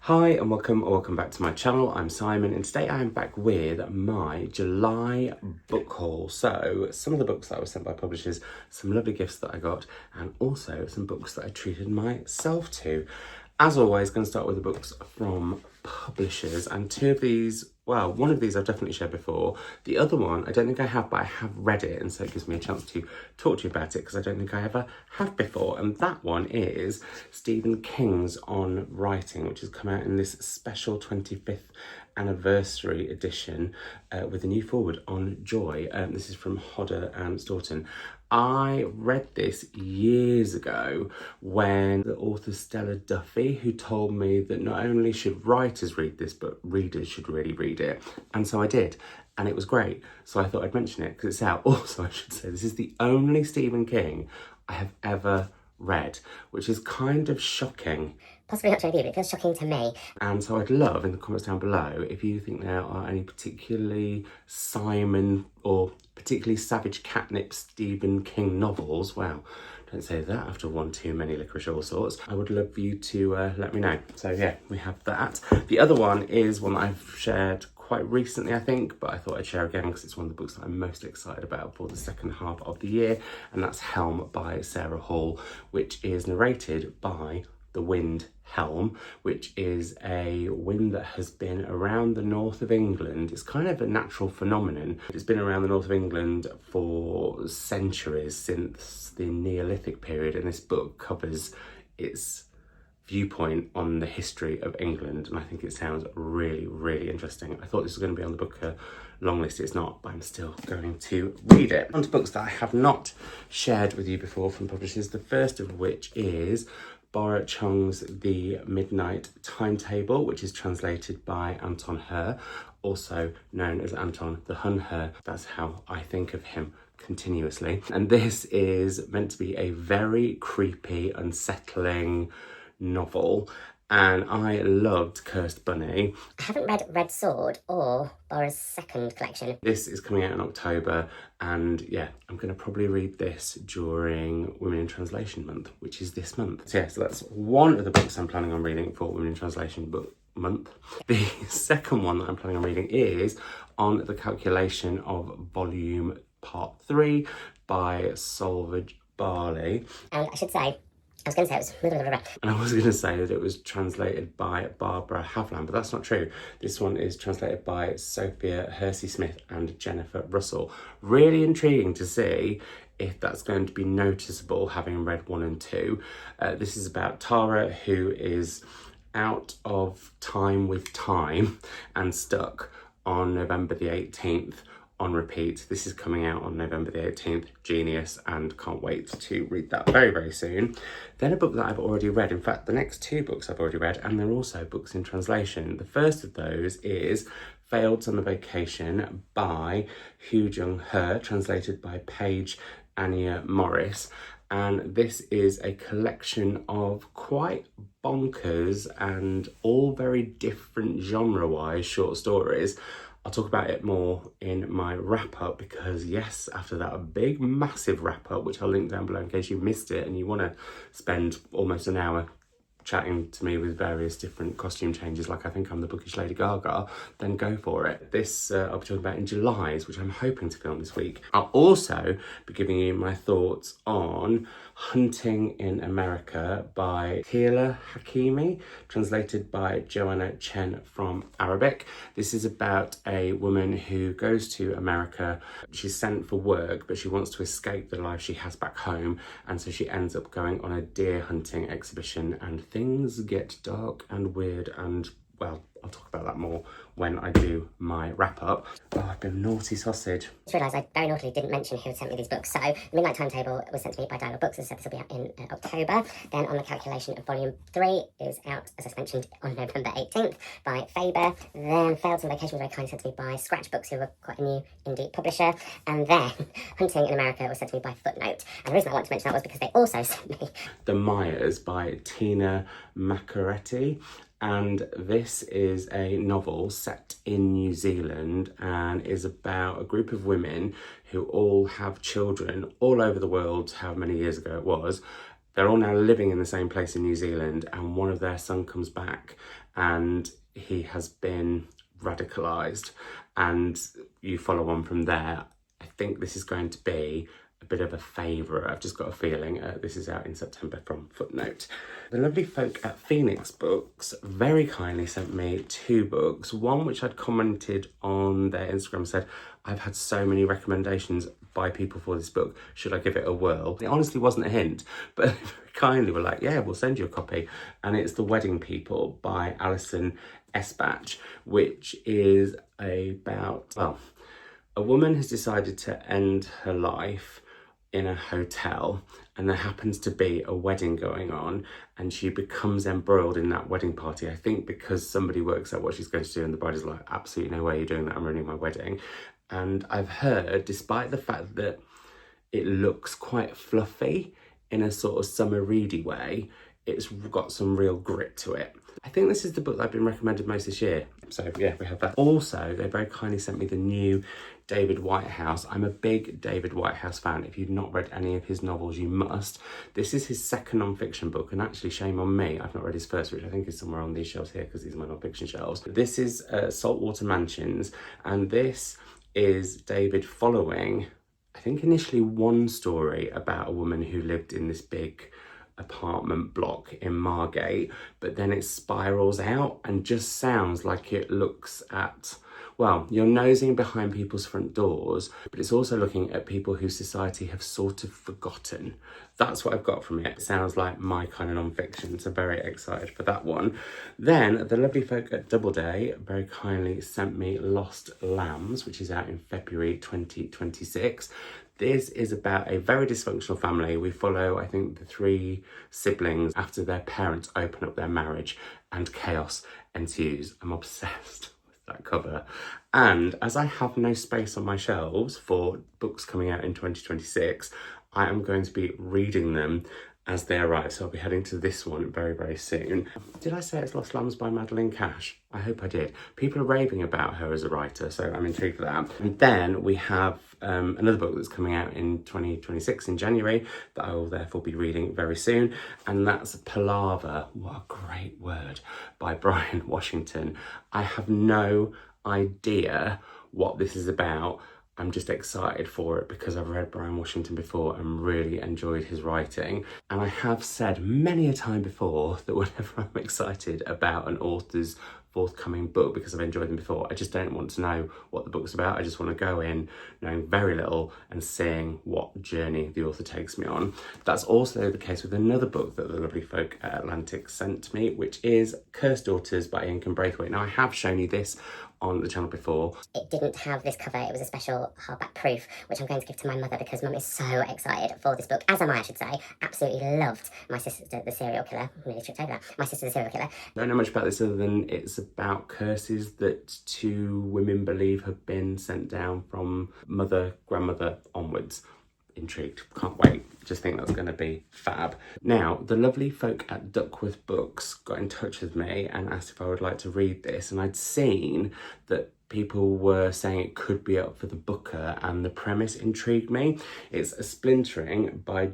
Hi and welcome back to my channel. I'm Simon and today I am back with my July book haul. So some of the books that I was sent by publishers, some lovely gifts that I got, and also some books that I treated myself to. As always, going to start with the books from publishers, and two of these, well, one of these I've definitely shared before. The other one, I don't think I have, but I have read it, and so it gives me a chance to talk to you about it because I don't think I ever have before. And that one is Stephen King's On Writing, which has come out in this special 25th anniversary edition with a new foreword on joy. This is from Hodder and Stoughton. I read this years ago when the author Stella Duffy, who told me that not only should writers read this, but readers should really read it. And so I did, and it was great. So I thought I'd mention it because it's out. Also, I should say, this is the only Stephen King I have ever read, which is kind of shocking. Possibly not to you, but it feels shocking to me. And so I'd love in the comments down below if you think there are any particularly Simon or particularly Savage Catnip Stephen King novels. Wow, don't say that after one too many licorice all sorts. I would love for you to let me know. So yeah, we have that. The other one is one that I've shared quite recently, I think, but I thought I'd share again because it's one of the books that I'm most excited about for the second half of the year, and that's Helm by Sarah Hall, which is narrated by the wind Helm, which is a wind that has been around the north of England. It's kind of a natural phenomenon. It's been around the north of England for centuries, since the Neolithic period, and this book covers its viewpoint on the history of England, and I think it sounds really, really interesting. I thought this was going to be on the book long list. It's not, but I'm still going to read it. On to books that I have not shared with you before from publishers, the first of which is Bora Chung's The Midnight Timetable, which is translated by Anton Her, also known as Anton the Hun Her. That's how I think of him continuously. And this is meant to be a very creepy, unsettling novel, and I loved Cursed Bunny. I haven't read Red Sword or Bora's second collection. This is coming out in October, and yeah, I'm going to probably read this during Women in Translation Month, which is this month. So yeah, so that's one of the books I'm planning on reading for Women in Translation Book Month. The second one that I'm planning on reading is On the Calculation of Volume Part 3 by Solvej Balle. And I should say, I was going to say it was middle of a And I was going to say that it was translated by Barbara Havland, but that's not true. This one is translated by Sophia Hersey-Smith and Jennifer Russell. Really intriguing to see if that's going to be noticeable, having read 1 and 2. This is about Tara, who is out of time with time and stuck on November the 18th. On repeat. This is coming out on November the 18th. Genius, and can't wait to read that very, very soon. Then a book that I've already read. In fact, the next 2 books I've already read, and they're also books in translation. The first of those is Failed Summer Vacation by Heuijung Her, translated by Paige Anya Morris. And this is a collection of quite bonkers and all very different genre-wise short stories. I'll talk about it more in my wrap-up because, yes, after that, a big, massive wrap-up, which I'll link down below in case you missed it and you want to spend almost an hour chatting to me with various different costume changes, like I think I'm the bookish Lady Gaga, then go for it. This I'll be talking about in July, which I'm hoping to film this week. I'll also be giving you my thoughts on Hunting in America by Tehila Hakimi, translated by Joanna Chen from Arabic. This is about a woman who goes to America. She's sent for work, but she wants to escape the life she has back home, and so she ends up going on a deer hunting exhibition, and things get dark and weird, and well, I'll talk about that more when I do my wrap-up. Oh, I've been a naughty sausage. I just realised I very naughtily didn't mention who had sent me these books. So, The Midnight Timetable was sent to me by Dial Books, as I said this will be out in October. Then On the Calculation of Volume 3 is out, as I mentioned, on November 18th by Faber. Then Failed Summer Vacation was very kindly sent to me by Scratch Books, who are quite a new indie publisher. And then Hunting in America was sent to me by Footnote. And the reason I wanted to mention that was because they also sent me The Mires by Tina Makereti. And this is a novel set in New Zealand and is about a group of women who all have children all over the world, however many years ago it was. They're all now living in the same place in New Zealand, and one of their son comes back and he has been radicalised, and you follow on from there. I think this is going to be a bit of a favourite. I've just got a feeling. This is out in September from Footnote. The lovely folk at Phoenix Books very kindly sent me 2 books. One which I'd commented on their Instagram, said, I've had so many recommendations by people for this book, should I give it a whirl? It honestly wasn't a hint, but very kindly were like, yeah, we'll send you a copy. And it's The Wedding People by Alison Espach, which is about, well, a woman has decided to end her life in a hotel, and there happens to be a wedding going on, and she becomes embroiled in that wedding party. I think because somebody works out what she's going to do, and the bride is like, absolutely no way you're doing that, I'm ruining my wedding. And I've heard, despite the fact that it looks quite fluffy in a sort of summer ready way, it's got some real grit to it. I think this is the book that I've been recommended most this year. So yeah, we have that. Also, they very kindly sent me the new David Whitehouse. I'm a big David Whitehouse fan. If you've not read any of his novels, you must. This is his second non-fiction book, and actually shame on me, I've not read his first, which I think is somewhere on these shelves here, because these are my non-fiction shelves. This is Saltwater Mansions, and this is David following, I think initially one story about a woman who lived in this big apartment block in Margate, but then it spirals out and just sounds like it looks at, well, you're nosing behind people's front doors, but it's also looking at people who society have sort of forgotten. That's what I've got from it. It sounds like my kind of non-fiction, so very excited for that one. Then the lovely folk at Doubleday very kindly sent me Lost Lambs, which is out in February 2026. This is about a very dysfunctional family. We follow, I think, the 3 siblings after their parents open up their marriage and chaos ensues. I'm obsessed with that cover. And as I have no space on my shelves for books coming out in 2026, I am going to be reading them as they arrive. So I'll be heading to this one very, very soon. Did I say it's Lost Lambs by Madeline Cash? I hope I did. People are raving about her as a writer, so I'm intrigued for that. And then we have another book that's coming out in 2026 in January that I will therefore be reading very soon, and that's Palaver, what a great word, by Bryan Washington. I have no idea what this is about. I'm just excited for it because I've read Bryan Washington before and really enjoyed his writing. And I have said many a time before that whenever I'm excited about an author's forthcoming book, because I've enjoyed them before, I just don't want to know what the book's about. I just want to go in knowing very little and seeing what journey the author takes me on. That's also the case with another book that the lovely folk at Atlantic sent me, which is Cursed Daughters by Oyinkan Braithwaite. Now, I have shown you this on the channel before. It didn't have this cover, it was a special hardback proof, which I'm going to give to my mother because Mum is so excited for this book, as am I should say. Absolutely loved My Sister the Serial Killer. I nearly tripped over that. My Sister the Serial Killer. I don't know much about this other than it's about curses that 2 women believe have been sent down from mother, grandmother onwards. Intrigued, can't wait. Just think that's going to be fab. Now, the lovely folk at Duckworth Books got in touch with me and asked if I would like to read this, and I'd seen that people were saying it could be up for the Booker, and the premise intrigued me. It's a Splintering by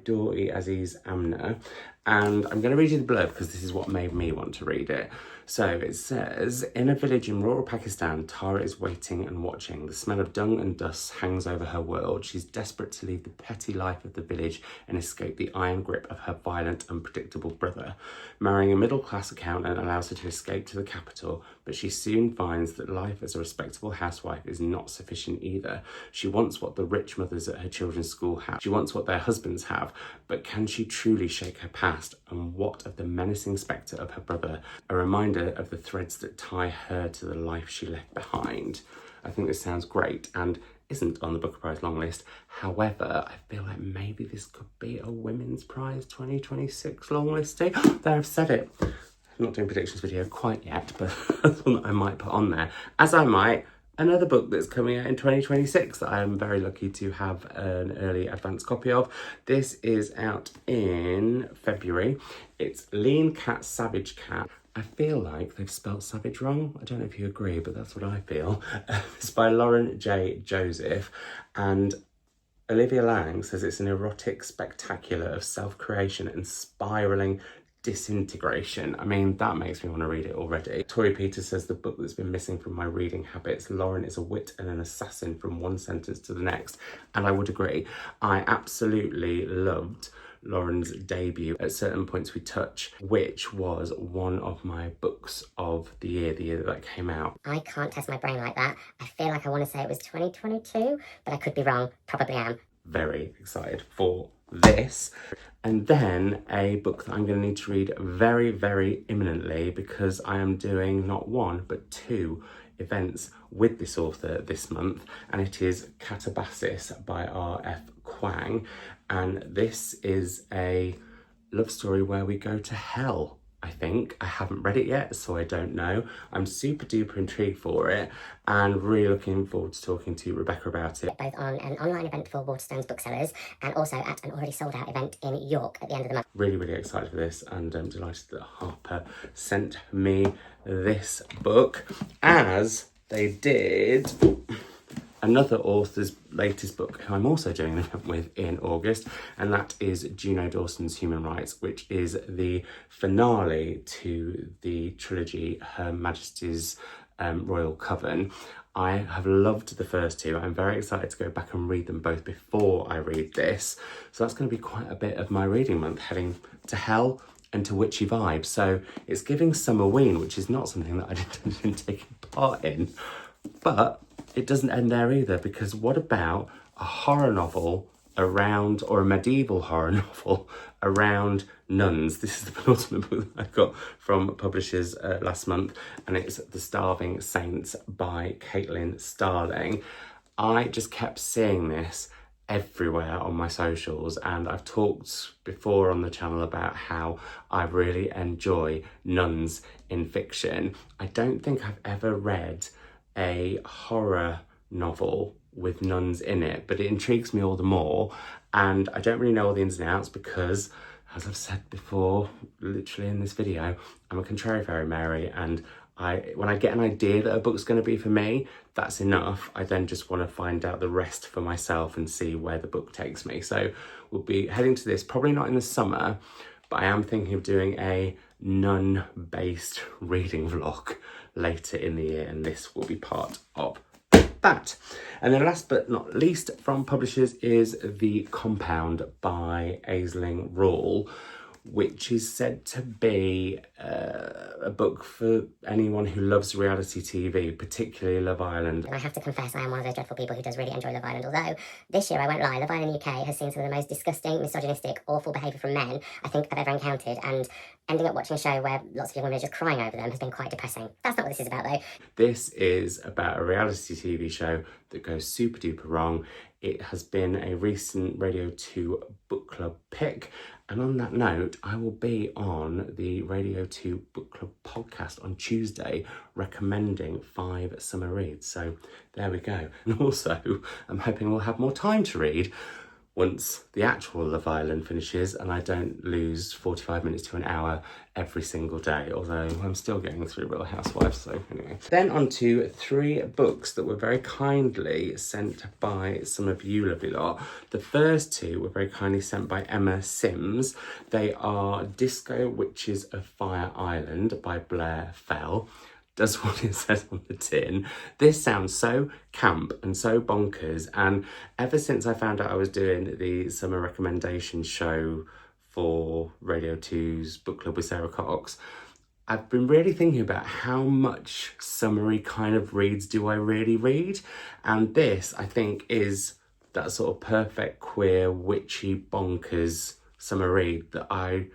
Aziz Amna, and I'm going to read you the blurb because this is what made me want to read it. So it says, in a village in rural Pakistan, Tara is waiting and watching. The smell of dung and dust hangs over her world. She's desperate to leave the petty life of the village and escape the iron grip of her violent, unpredictable brother. Marrying a middle-class accountant allows her to escape to the capital, but she soon finds that life as a respectable housewife is not sufficient either. She wants what the rich mothers at her children's school have. She wants what their husbands have, but can she truly shake her past? And what of the menacing spectre of her brother? A reminder of the threads that tie her to the life she left behind. I think this sounds great and isn't on the Booker Prize long list. However, I feel like maybe this could be a Women's Prize 2026 long listing. There, I've said it. I'm not doing predictions video quite yet, but that's one that I might put on there. As I might another book that's coming out in 2026 that I am very lucky to have an early advance copy of. This is out in February. It's Lean Cat, Savage Cat. I feel like they've spelt savage wrong. I don't know if you agree, but that's what I feel. It's by Lauren J. Joseph, and Olivia Lang says it's an erotic spectacular of self-creation and spiralling disintegration. I mean, that makes me want to read it already. Tori Peters says the book that's been missing from my reading habits. Lauren is a wit and an assassin from one sentence to the next. And I would agree. I absolutely loved Lauren's debut. At certain points we touch, which was one of my books of the year that came out. I can't test my brain like that. I feel like I want to say it was 2022, but I could be wrong. Probably am. Very excited for this. And then a book that I'm going to need to read very, very imminently, because I am doing not one but two events with this author this month, and it is Katabasis by R.F. Kuang, and this is a love story where we go to hell. I think. I haven't read it yet, so I don't know. I'm super duper intrigued for it and really looking forward to talking to Rebecca about it. Both on an online event for Waterstones booksellers and also at an already sold out event in York at the end of the month. Really, really excited for this, and I'm delighted that Harper sent me this book, as they did another author's latest book who I'm also doing an event with in August, and that is Juno Dawson's Human Rights, which is the finale to the trilogy Her Majesty's Royal Coven. I have loved the first two. I'm very excited to go back and read them both before I read this. So that's going to be quite a bit of my reading month, heading to hell and to witchy vibes. So it's giving Summerween, which is not something that I didn't take part in. But it doesn't end there either, because what about a horror novel around, or a medieval horror novel around nuns? This is the penultimate book that I got from publishers last month, and it's The Starving Saints by Caitlin Starling. I just kept seeing this everywhere on my socials, and I've talked before on the channel about how I really enjoy nuns in fiction. I don't think I've ever read a horror novel with nuns in it, but it intrigues me all the more, and I don't really know all the ins and outs because, as I've said before, literally in this video, I'm a contrary fairy Mary, and when I get an idea that a book's going to be for me, that's enough. I then just want to find out the rest for myself and see where the book takes me. So we'll be heading to this, probably not in the summer, but I am thinking of doing a nun-based reading vlog later in the year, and this will be part of that. And then last but not least from publishers is The Compound by Aisling Rule, which is said to be a book for anyone who loves reality TV, particularly Love Island. And I have to confess, I am one of those dreadful people who does really enjoy Love Island, although this year, I won't lie, Love Island UK has seen some of the most disgusting, misogynistic, awful behaviour from men I think I've ever encountered, and ending up watching a show where lots of young women are just crying over them has been quite depressing. That's not what this is about, though. This is about a reality TV show that goes super duper wrong. It has been a recent Radio 2 book club pick. And on that note, I will be on the Radio 2 book club podcast on Tuesday recommending 5 summer reads. So there we go. And also, I'm hoping we'll have more time to read once the actual Love Island finishes and I don't lose 45 minutes to an hour every single day, although I'm still getting through Real Housewives, so anyway. Then on to 3 books that were very kindly sent by some of you lovely lot. The first 2 were very kindly sent by Emma Sims. They are Disco Witches of Fire Island by Blair Fell. Does what it says on the tin. This sounds so camp and so bonkers, and ever since I found out I was doing the summer recommendation show for Radio 2's book club with Sarah Cox, I've been really thinking about how much summery kind of reads do I really read, and this I think is that sort of perfect queer witchy bonkers summer read that I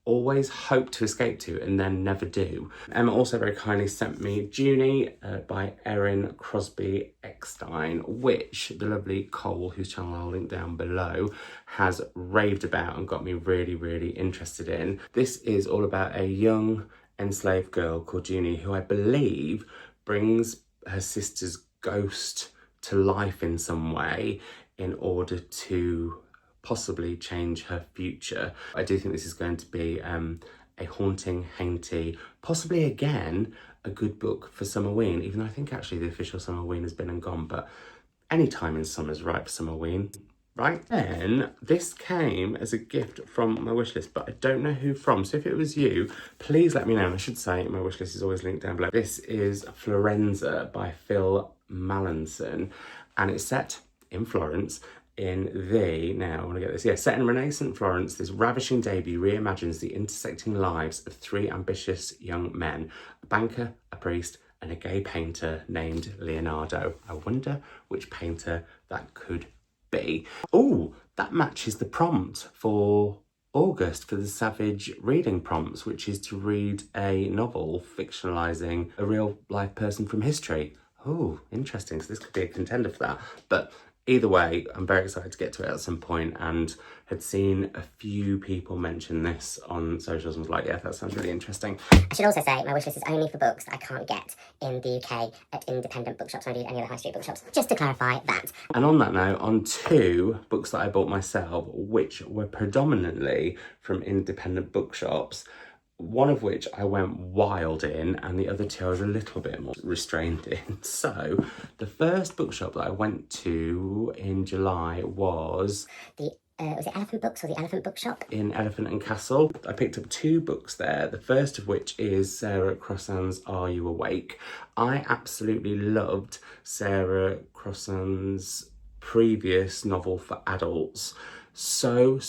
always hope to escape to and then never do. Emma also very kindly sent me Junie by Erin Crosby Eckstein, which the lovely Cole, whose channel I'll link down below, has raved about and got me really, really interested in. This is all about a young enslaved girl called Junie who I believe brings her sister's ghost to life in some way in order to possibly change her future. I do think this is going to be a haunting, hainty, possibly again a good book for Summerween, even though I think actually the official Summerween has been and gone, but any time in summer's right for Summerween. right? Then this came as a gift from my wishlist, but I don't know who from. So if it was you, please let me know. And I should say my wishlist is always linked down below. This is Florenza by Phil Mallinson, and it's set in Florence now I want to get this, set in Renaissance Florence. This ravishing debut reimagines the intersecting lives of three ambitious young men, a banker, a priest, and a gay painter named Leonardo. I wonder which painter that could be. Oh, that matches the prompt for August for the Savage reading prompts, which is to read a novel fictionalising a real life person from history. Oh, interesting. So this could be a contender for that. But either way, I'm very excited to get to it at some point, and had seen a few people mention this on socials and was like, yeah, that sounds really interesting. I should also say my wishlist is only for books that I can't get in the UK at independent bookshops or indeed any other high street bookshops, just to clarify that. And on that note, on two books that I bought myself, which were predominantly from independent bookshops, one of which I went wild in, and the other two I was a little bit more restrained in. So the first bookshop that I went to in July was was it Elephant Books or the Elephant Bookshop? In Elephant and Castle. I picked up two books there, the first of which is Sarah Crossan's Are You Awake? I absolutely loved Sarah Crossan's previous novel for adults so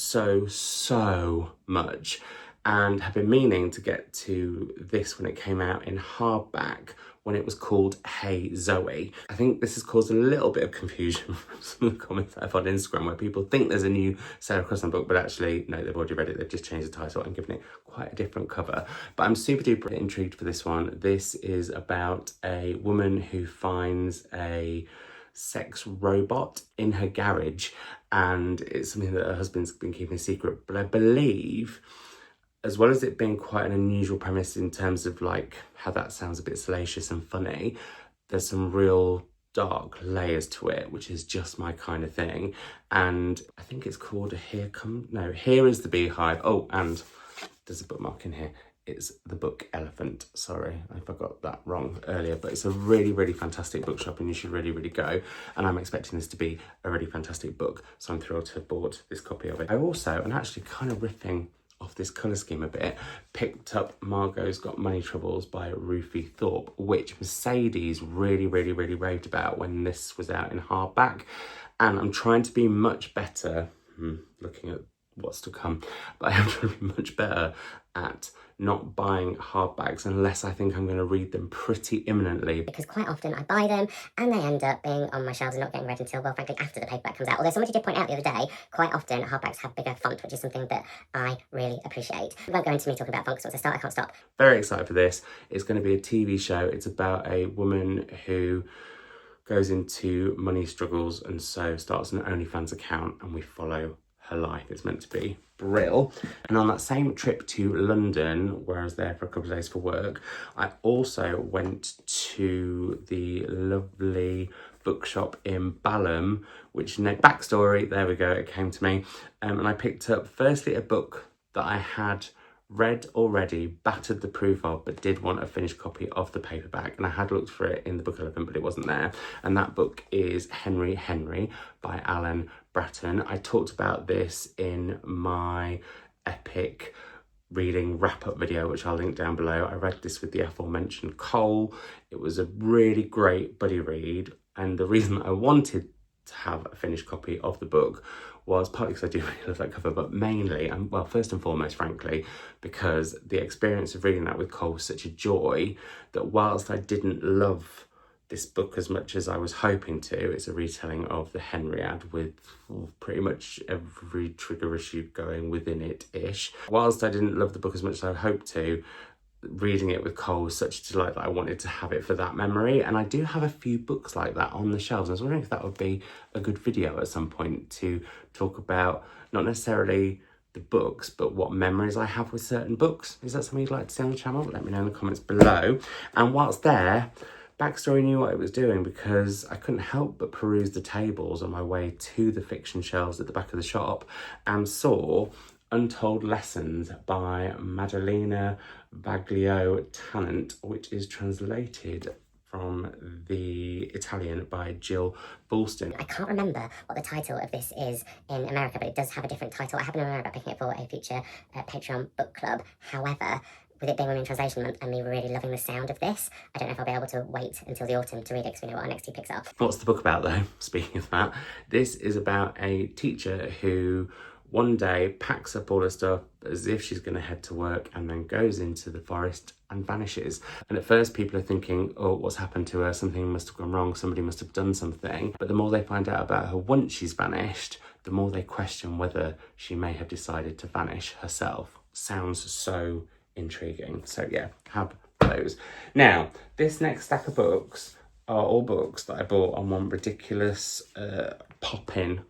much, and have been meaning to get to this when it came out in hardback, when it was called Hey Zoe. I think this has caused a little bit of confusion from some of the comments that I've on Instagram, where people think there's a new Sarah Crossan book, but actually, no, they've already read it. They've just changed the title and given it quite a different cover. But I'm super duper intrigued for this one. This is about a woman who finds a sex robot in her garage, and it's something that her husband's been keeping a secret. But I believe, as well as it being quite an unusual premise in terms of like how that sounds a bit salacious and funny, there's some real dark layers to it, which is just my kind of thing. And I think it's called Here is the Beehive. Oh, and there's a bookmark in here. It's the book Elephant. Sorry, I got that wrong earlier, but it's a really, really fantastic bookshop and you should really, really go. And I'm expecting this to be a really fantastic book, so I'm thrilled to have bought this copy of it. I also, and actually kind of riffing off this colour scheme a bit, picked up Margot's Got Money Troubles by Rufy Thorpe, which Mercedes really raved about when this was out in hardback. And I'm trying to be much better, looking at what's to come, but I am trying to be much better at not buying hardbacks unless I think I'm going to read them pretty imminently. Because quite often I buy them and they end up being on my shelves and not getting read until, well, frankly, after the paperback comes out. Although somebody did point out the other day, quite often hardbacks have bigger font, which is something that I really appreciate. We won't go into me talking about font, because once I start, I can't stop. Very excited for this. It's going to be a TV show. It's about a woman who goes into money struggles and so starts an OnlyFans account, and we follow her life. It's meant to be brill. And on that same trip to London, where I was there for a couple of days for work, I also went to the lovely bookshop in Balle, which, backstory, there we go, it came to me. And I picked up, firstly, a book that I had read already, battered the proof of, but did want a finished copy of the paperback, and I had looked for it in the book Elephant, but it wasn't there. And that book is Henry by Alan Bratton. I talked about this in my epic reading wrap-up video, which I'll link down below. I read this with the aforementioned Cole. It was a really great buddy read, and the reason I wanted to have a finished copy of the book was partly because I do really love that cover, but mainly, and well, first and foremost, frankly, because the experience of reading that with Cole was such a joy that whilst I didn't love this book as much as I was hoping to, it's a retelling of the Henriad with pretty much every trigger issue going within it-ish. Whilst I didn't love the book as much as I hoped to, reading it with Cole was such a delight that I wanted to have it for that memory. And I do have a few books like that on the shelves. I was wondering if that would be a good video at some point to talk about, not necessarily the books, but what memories I have with certain books. Is that something you'd like to see on the channel? Let me know in the comments below. And whilst there, Backstory knew what it was doing, because I couldn't help but peruse the tables on my way to the fiction shelves at the back of the shop and saw Untold Lessons by Madeline Baglio Tannant, which is translated from the Italian by Jill Boulston. I can't remember what the title of this is in America, but it does have a different title. I haven't remembered about picking it for a future Patreon book club. However, with it being Women in Translation Month and me really loving the sound of this, I don't know if I'll be able to wait until the autumn to read it because we know what our next two picks are. What's the book about though? Speaking of that, this is about a teacher who one day packs up all her stuff as if she's going to head to work and then goes into the forest and vanishes. And at first people are thinking, oh, what's happened to her? Something must have gone wrong. Somebody must have done something. But the more they find out about her once she's vanished, the more they question whether she may have decided to vanish herself. Sounds so intriguing. So yeah, have those. Now, this next stack of books are all books that I bought on one ridiculous pop-in.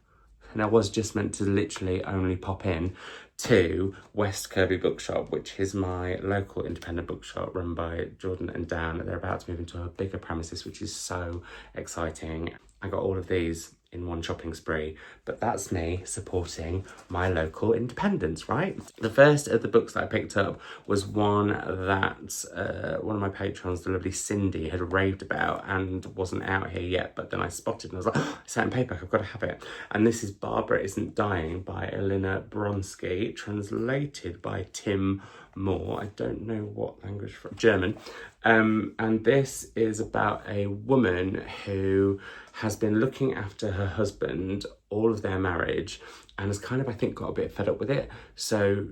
And I was just meant to literally only pop in to West Kirby Bookshop, which is my local independent bookshop run by Jordan and Dan. They're about to move into a bigger premises, which is so exciting. I got all of these in one shopping spree, but that's me supporting my local independents, right? The first of the books that I picked up was one that one of my patrons, the lovely Cindy, had raved about and wasn't out here yet, but then I spotted and I was like, oh, it's out in paperback, I've got to have it. And this is Barbara Isn't Dying by Elena Bronsky, translated by Tim Moore. I don't know what language from, German. And this is about a woman who has been looking after her husband all of their marriage and has kind of, I think, got a bit fed up with it. So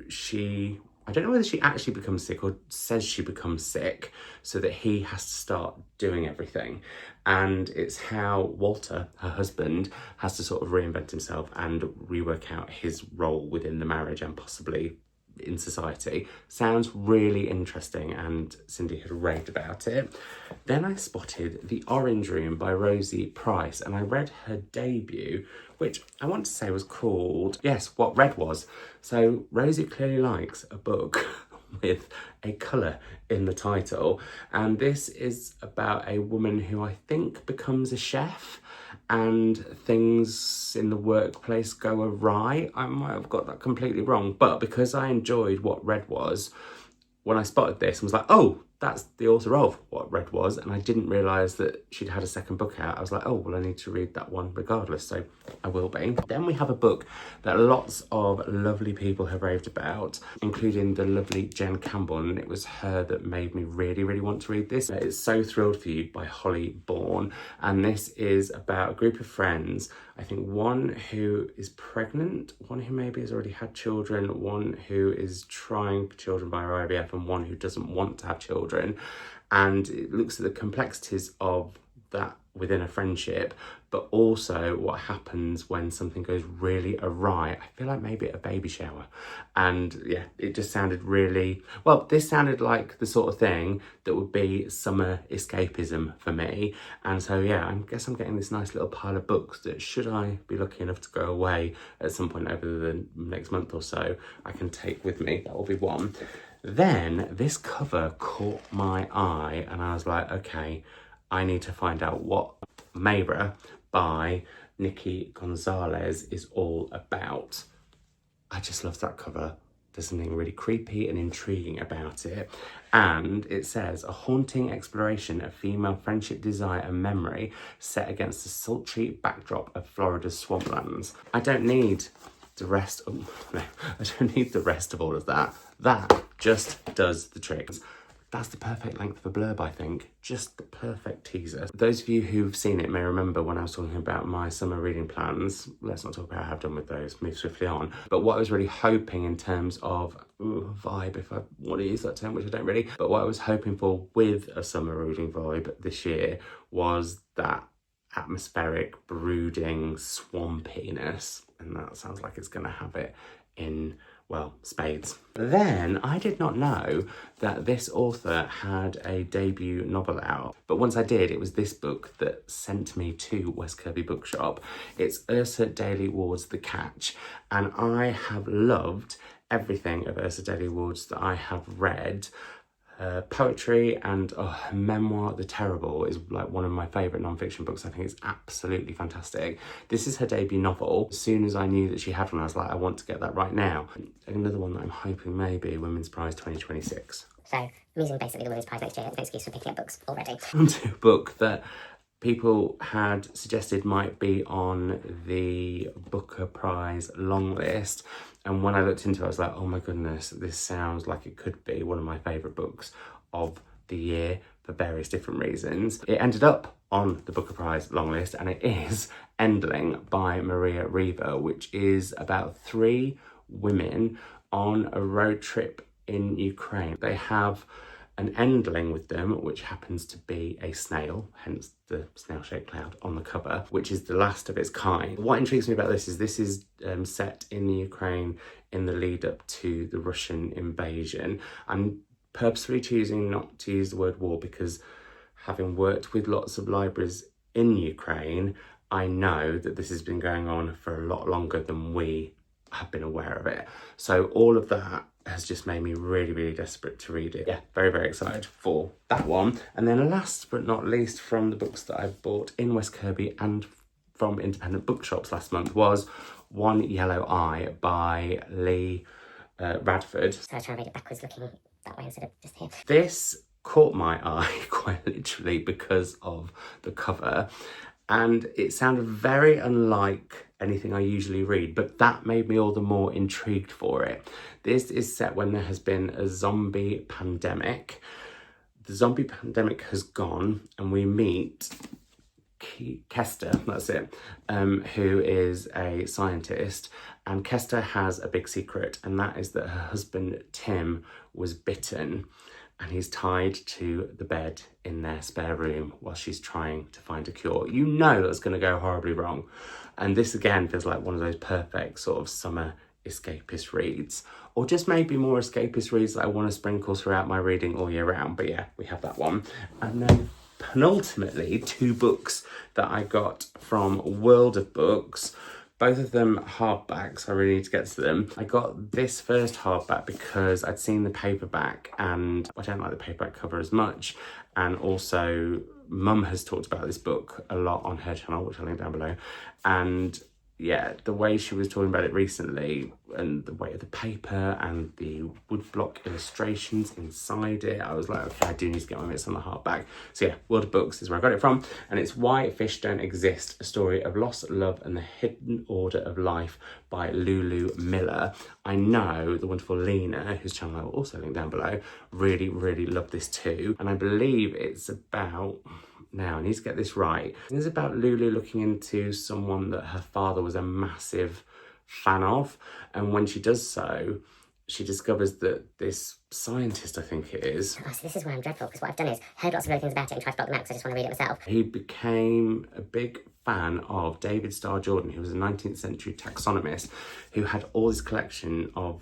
I don't know whether she actually becomes sick or says she becomes sick so that he has to start doing everything. And it's how Walter, her husband, has to sort of reinvent himself and rework out his role within the marriage and possibly in society. Sounds really interesting, and Cindy had raved about it. Then I spotted The Orange Room by Rosie Price, and I read her debut, which I want to say was called, yes, What Red Was. So Rosie clearly likes a book with a colour in the title, and this is about a woman who I think becomes a chef and things in the workplace go awry. I might have got that completely wrong, but because I enjoyed What Red Was, when I spotted this, I was like, oh, that's the author of What Red Was, and I didn't realise that she'd had a second book out. I was like, oh, well, I need to read that one regardless, so I will be. Then we have a book that lots of lovely people have raved about, including the lovely Jen Campbell, and it was her that made me really, really want to read this. It's So Thrilled for You by Holly Bourne, and this is about a group of friends, I think one who is pregnant, one who maybe has already had children, one who is trying for children via IVF, and one who doesn't want to have children. And it looks at the complexities of that within a friendship, but also what happens when something goes really awry. I feel like maybe at a baby shower. And yeah, it just sounded really, well, this sounded like the sort of thing that would be summer escapism for me. And so yeah, I guess I'm getting this nice little pile of books that, should I be lucky enough to go away at some point over the next month or so, I can take with me. That will be one. Then this cover caught my eye and I was like, okay, I need to find out what Mayra by Nikki Gonzalez is all about. I just love that cover. There's something really creepy and intriguing about it. And it says, a haunting exploration of female friendship, desire and memory set against the sultry backdrop of Florida's swamplands. I don't need the rest of, no, I don't need the rest of all of that. That just does the trick. That's the perfect length of a blurb, I think. Just the perfect teaser. Those of you who've seen it may remember when I was talking about my summer reading plans. Let's not talk about how I've done with those, move swiftly on. But what I was really hoping in terms of vibe, if I want to use that term, which I don't really, but what I was hoping for with a summer reading vibe this year was that atmospheric, brooding swampiness. And that sounds like it's going to have it in, well, spades. Then I did not know that this author had a debut novel out, but once I did, it was this book that sent me to West Kirby Bookshop. It's Ursa Daly Ward's The Catch, and I have loved everything of Ursa Daly Ward's that I have read. Poetry and her memoir, The Terrible, is like one of my favourite non-fiction books. I think it's absolutely fantastic. This is her debut novel. As soon as I knew that she had one, I was like, I want to get that right now. Another one that I'm hoping may be Women's Prize 2026. So I'm using basically the Women's Prize next year as an excuse for picking up books already. To a book that people had suggested might be on the Booker Prize long list. And when I looked into it, I was like, oh my goodness, this sounds like it could be one of my favourite books of the year for various different reasons. It ended up on the Booker Prize long list, and it is Endling by Maria Riva, which is about 3 women on a road trip in Ukraine. They have an endling with them, which happens to be a snail, hence the snail-shaped cloud on the cover, which is the last of its kind. What intrigues me about this is set in the Ukraine in the lead up to the Russian invasion. I'm purposefully choosing not to use the word war because, having worked with lots of libraries in Ukraine, I know that this has been going on for a lot longer than we have been aware of it. So all of that has just made me really, really desperate to read it. Yeah, very, very excited for that one. And then last but not least, from the books that I bought in West Kirby and from independent bookshops last month was One Yellow Eye by Lee Radford. So I was trying to read it backwards, looking that way instead of just here. This caught my eye quite literally because of the cover, and it sounded very unlike anything I usually read, but that made me all the more intrigued for it. This is set when there has been a zombie pandemic. The zombie pandemic has gone, and we meet Kester, that's it, who is a scientist, and Kester has a big secret, and that is that her husband Tim was bitten, and he's tied to the bed in their spare room while she's trying to find a cure. You know that's going to go horribly wrong. And this again feels like one of those perfect sort of summer escapist reads, or just maybe more escapist reads that I want to sprinkle throughout my reading all year round. But yeah, we have that one. And then penultimately, 2 books that I got from World of Books. Both of them hardbacks, I really need to get to them. I got this first hardback because I'd seen the paperback and I don't like the paperback cover as much. And also, Mum has talked about this book a lot on her channel, which I'll link down below. And yeah, the way she was talking about it recently and the weight of the paper and the woodblock illustrations inside it, I was like, okay, I do need to get my mitts on the hardback. So yeah, World of Books is where I got it from. And it's Why Fish Don't Exist, a story of loss, love and the hidden order of life by Lulu Miller. I know the wonderful Lena, whose channel I will also link down below, really, really loved this too. And I believe it's about... Now, I need to get this right. It's about Lulu looking into someone that her father was a massive fan of. And when she does so, she discovers that this scientist, I think it is. Oh, so this is where I'm dreadful, because what I've done is heard lots of other things about it and tried to block them out because I just want to read it myself. He became a big fan of David Starr Jordan, who was a 19th century taxonomist who had all this collection of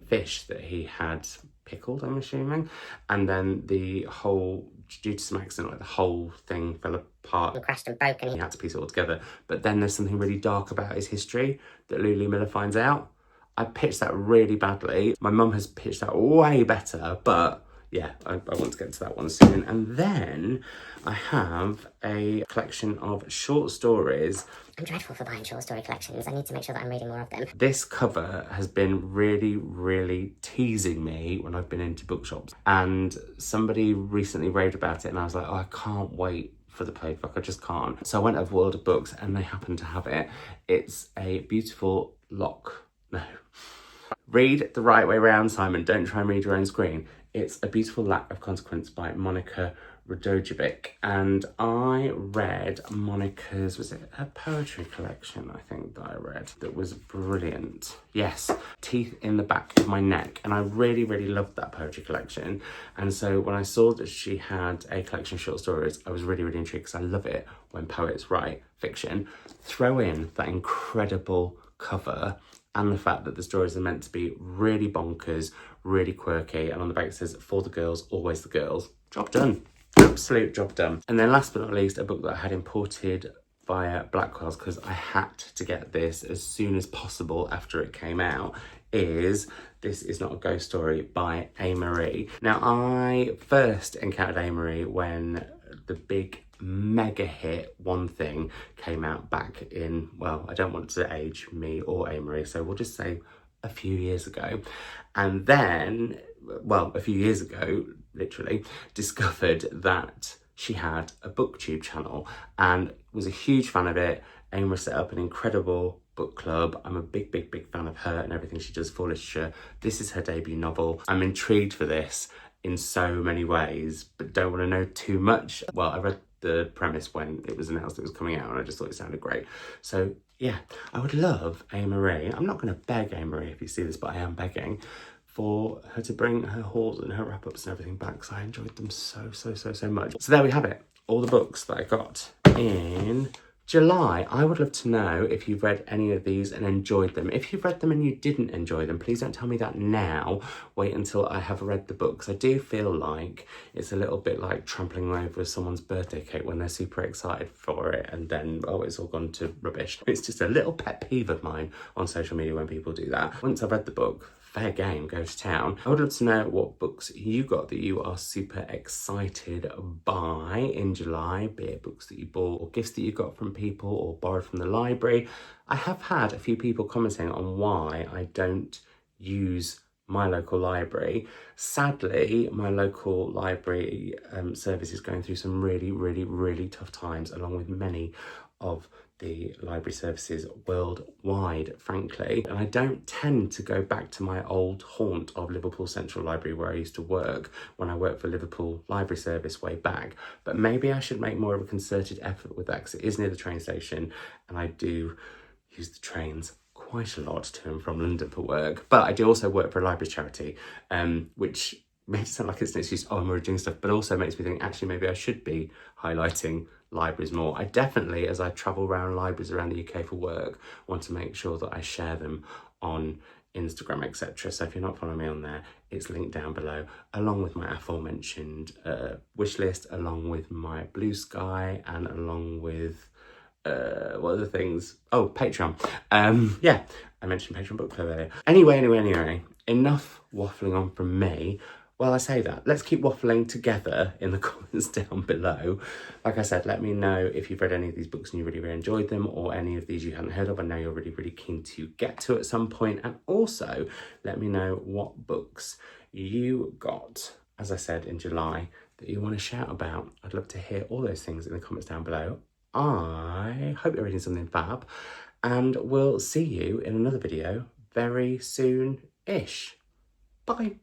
fish that he had pickled, I'm assuming. And then the whole, due to some accident, like the whole thing fell apart. And crashed and broke, and he had to piece it all together. But then there's something really dark about his history that Lulu Miller finds out. I pitched that really badly. My mum has pitched that way better, but yeah, I want to get to that one soon. And then I have a collection of short stories. I'm dreadful for buying short story collections. I need to make sure that I'm reading more of them. This cover has been really, really teasing me when I've been into bookshops. And somebody recently raved about it and I was like, oh, I can't wait for the paperback, I just can't. So I went to World of Books and they happen to have it. It's a beautiful Read the right way round, Simon. Don't try and read your own screen. It's A Beautiful Lack of Consequence by Monica Radojevic. And I read Monica's, was it her poetry collection, I think, that I read, that was brilliant. Yes, Teeth in the Back of My Neck. And I really, really loved that poetry collection. And so when I saw that she had a collection of short stories, I was really, really intrigued because I love it when poets write fiction. Throw in that incredible cover and the fact that the stories are meant to be really bonkers, really quirky, and on the back it says, for the girls, always the girls. Job done. Absolute job done. And then last but not least, a book that I had imported via Blackwell's because I had to get this as soon as possible after it came out, is This Is Not a Ghost Story by A. Now, I first encountered A. when the big mega hit One Thing came out back in, well, I don't want to age me or A. so we'll just say a few years ago. And then, well, a few years ago, literally, discovered that she had a booktube channel and was a huge fan of it. Amra set up an incredible book club. I'm a big fan of her and everything she does for literature. This is her debut novel. I'm intrigued for this in so many ways, but don't want to know too much. Well, I read the premise when it was announced it was coming out and I just thought it sounded great. So yeah, I would love Marie. I'm not going to beg Marie if you see this, but I am begging for her to bring her hauls and her wrap-ups and everything back, because I enjoyed them so much. So there we have it, all the books that I got in July. I would love to know if you've read any of these and enjoyed them. If you've read them and you didn't enjoy them, please don't tell me that now. Wait until I have read the books. I do feel like it's a little bit like trampling over someone's birthday cake when they're super excited for it and then, oh, it's all gone to rubbish. It's just a little pet peeve of mine on social media when people do that. Once I've read the book, fair game, go to town. I would love to know what books you got that you are super excited by in July, be it books that you bought or gifts that you got from people or borrowed from the library. I have had a few people commenting on why I don't use my local library. Sadly, my local library service is going through some really tough times, along with many of the library services worldwide, frankly. And I don't tend to go back to my old haunt of Liverpool Central Library where I used to work when I worked for Liverpool Library Service way back. But maybe I should make more of a concerted effort with that, because it is near the train station and I do use the trains quite a lot to and from London for work. But I do also work for a library charity, which makes it sound like it's an excuse, oh, I'm already doing stuff, but also makes me think, actually, maybe I should be highlighting libraries more. I definitely, as I travel around libraries around the UK for work, want to make sure that I share them on Instagram, etc. So if you're not following me on there, it's linked down below, along with my aforementioned wish list, along with my Blue Sky, and along with what other things? Oh, Patreon. Yeah, I mentioned Patreon book club earlier. Anyway, enough waffling on from me. Well, I say that. Let's keep waffling together in the comments down below. Like I said, let me know if you've read any of these books and you really enjoyed them, or any of these you hadn't heard of. I know you're really keen to get to at some point. And also, let me know what books you got, as I said, in July, that you want to shout about. I'd love to hear all those things in the comments down below. I hope you're reading something fab, and we'll see you in another video very soon-ish. Bye.